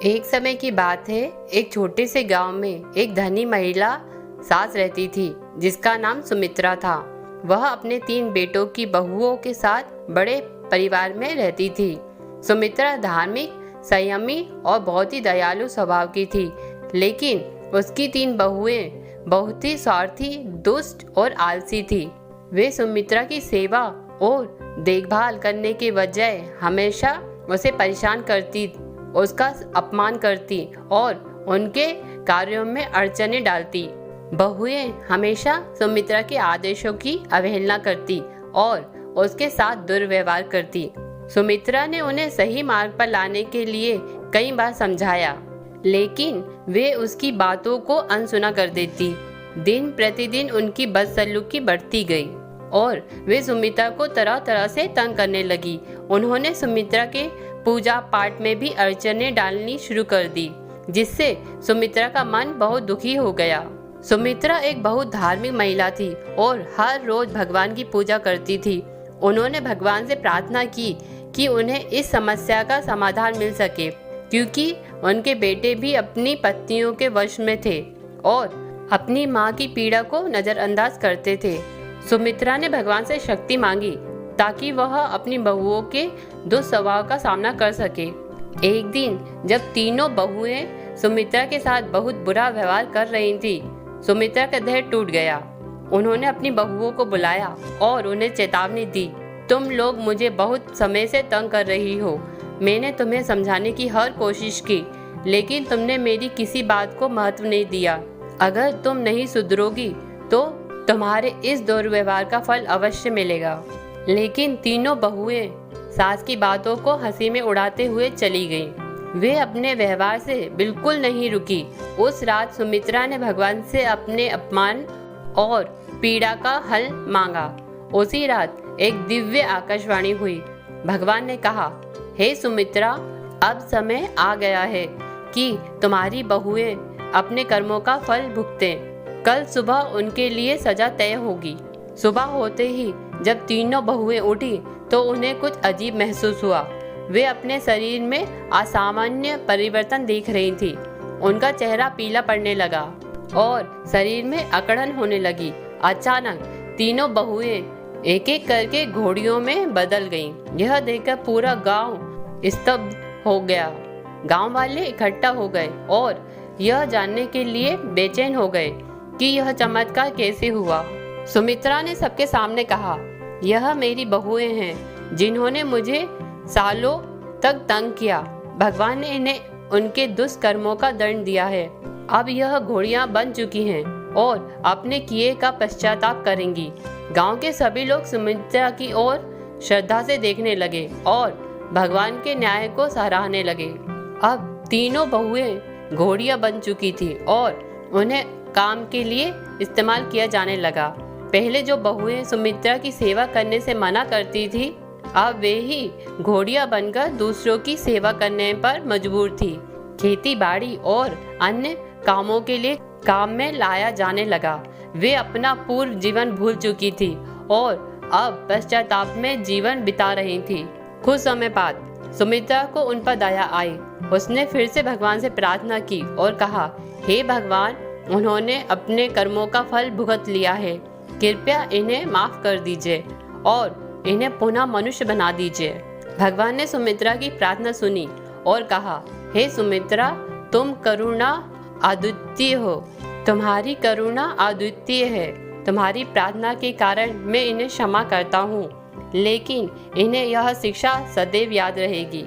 एक समय की बात है। एक छोटे से गांव में एक धनी महिला सास रहती थी जिसका नाम सुमित्रा था। वह अपने 3 बेटों की बहुओं के साथ बड़े परिवार में रहती थी। सुमित्रा धार्मिक, संयमी और बहुत ही दयालु स्वभाव की थी, लेकिन उसकी 3 बहुएं बहुत ही स्वार्थी, दुष्ट और आलसी थी। वे सुमित्रा की सेवा और देखभाल करने के बजाय हमेशा उसे परेशान करती, उसका अपमान करती और उनके कार्यों में अड़चनें डालती। बहुएं हमेशा सुमित्रा के आदेशों की अवहेलना करती और उसके साथ दुर्व्यवहार करती। सुमित्रा ने उन्हें सही मार्ग पर लाने के लिए कई बार समझाया, लेकिन वे उसकी बातों को अनसुना कर देती। दिन प्रतिदिन उनकी बदसलूकी बढ़ती गई और वे सुमित्रा को तरह तरह से तंग करने लगी। उन्होंने सुमित्रा के पूजा पाठ में भी अड़चनें डालनी शुरू कर दी, जिससे सुमित्रा का मन बहुत दुखी हो गया। सुमित्रा एक बहुत धार्मिक महिला थी और हर रोज भगवान की पूजा करती थी। उन्होंने भगवान से प्रार्थना की कि उन्हें इस समस्या का समाधान मिल सके, क्योंकि उनके बेटे भी अपनी पत्नियों के वश में थे और अपनी माँ की पीड़ा को नजरअंदाज करते थे। सुमित्रा ने भगवान से शक्ति मांगी ताकि वह अपनी बहुओं के दुस्वभाव का सामना कर सके। एक दिन जब तीनों बहुएं सुमित्रा के साथ बहुत बुरा व्यवहार कर रही थी, सुमित्रा का धैर्य टूट गया। उन्होंने अपनी बहुओं को बुलाया और उन्हें चेतावनी दी, तुम लोग मुझे बहुत समय से तंग कर रही हो। मैंने तुम्हें समझाने की हर कोशिश की, लेकिन तुमने मेरी किसी बात को महत्व नहीं दिया। अगर तुम नहीं सुधरोगी तो तुम्हारे इस दुर्व्यवहार का फल अवश्य मिलेगा। लेकिन तीनों बहुएं सास की बातों को हंसी में उड़ाते हुए चली गईं। वे अपने व्यवहार से बिल्कुल नहीं रुकी। उस रात सुमित्रा ने भगवान से अपने अपमान और पीड़ा का हल मांगा। उसी रात एक दिव्य आकाशवाणी हुई। भगवान ने कहा, हे सुमित्रा, अब समय आ गया है कि तुम्हारी बहुएं अपने कर्मों का फल भुगतें। कल सुबह उनके लिए सजा तय होगी। सुबह होते ही जब तीनों बहुएं उठी तो उन्हें कुछ अजीब महसूस हुआ। वे अपने शरीर में असामान्य परिवर्तन देख रही थी। उनका चेहरा पीला पड़ने लगा और शरीर में अकड़न होने लगी। अचानक तीनों बहुएं एक एक करके घोड़ियों में बदल गईं। यह देखकर पूरा गांव स्तब्ध हो गया। गांव वाले इकट्ठा हो गए और यह जानने के लिए बेचैन हो गए कि यह चमत्कार कैसे हुआ। सुमित्रा ने सबके सामने कहा, यह मेरी बहुएं हैं जिन्होंने मुझे सालों तक तंग किया। भगवान ने इन्हें उनके दुष्कर्मों का दंड दिया है। अब यह घोड़ियां बन चुकी हैं और अपने किए का पश्चाताप करेंगी। गांव के सभी लोग सुमित्रा की ओर श्रद्धा से देखने लगे और भगवान के न्याय को सराहने लगे। अब तीनों बहुएं घोड़ियां बन चुकी थी और उन्हें काम के लिए इस्तेमाल किया जाने लगा। पहले जो बहुएं सुमित्रा की सेवा करने से मना करती थी, अब वे ही घोड़ियां बनकर दूसरों की सेवा करने पर मजबूर थी। खेती बाड़ी और अन्य कामों के लिए काम में लाया जाने लगा। वे अपना पूर्व जीवन भूल चुकी थी और अब पश्चाताप में जीवन बिता रही थी। कुछ समय बाद सुमित्रा को उन पर दया आई। उसने फिर से भगवान से प्रार्थना की और कहा, हे भगवान, उन्होंने अपने कर्मों का फल भुगत लिया है। कृपया इन्हें माफ कर दीजिए और इन्हें पुनः मनुष्य बना दीजिए। भगवान ने सुमित्रा की प्रार्थना सुनी और कहा, हे सुमित्रा, तुम करुणा अद्वितीय हो। तुम्हारी करुणा अद्वितीय है। तुम्हारी प्रार्थना के कारण मैं इन्हें क्षमा करता हूँ, लेकिन इन्हें यह शिक्षा सदैव याद रहेगी।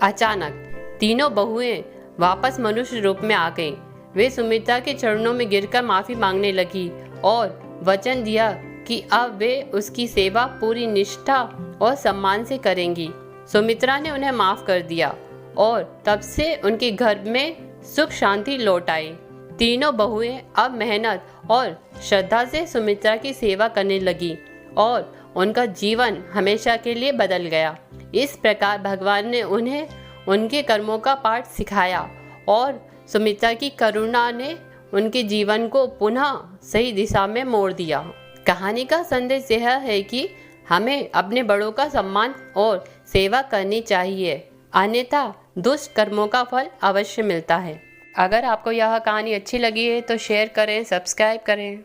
अचानक तीनों बहुएं वापस मनुष्य रूप में आ गईं। वे सुमित्रा के चरणों में गिरकर माफी मांगने लगी और वचन दिया कि अब वे उसकी सेवा पूरी निष्ठा और सम्मान से करेंगी। सुमित्रा ने उन्हें माफ कर दिया और तब से उनके घर में सुख शांति लौट आई। तीनों बहुएं अब मेहनत और श्रद्धा से सुमित्रा की सेवा करने लगी और उनका जीवन हमेशा के लिए बदल गया। इस प्रकार भगवान ने उन्हें उनके कर्मों का पाठ सिखाया और सुमित्रा की करुणा ने उनके जीवन को पुनः सही दिशा में मोड़ दिया। कहानी का संदेश यह है कि हमें अपने बड़ों का सम्मान और सेवा करनी चाहिए, अन्यथा दुष्ट कर्मों का फल अवश्य मिलता है। अगर आपको यह कहानी अच्छी लगी है तो शेयर करें, सब्सक्राइब करें।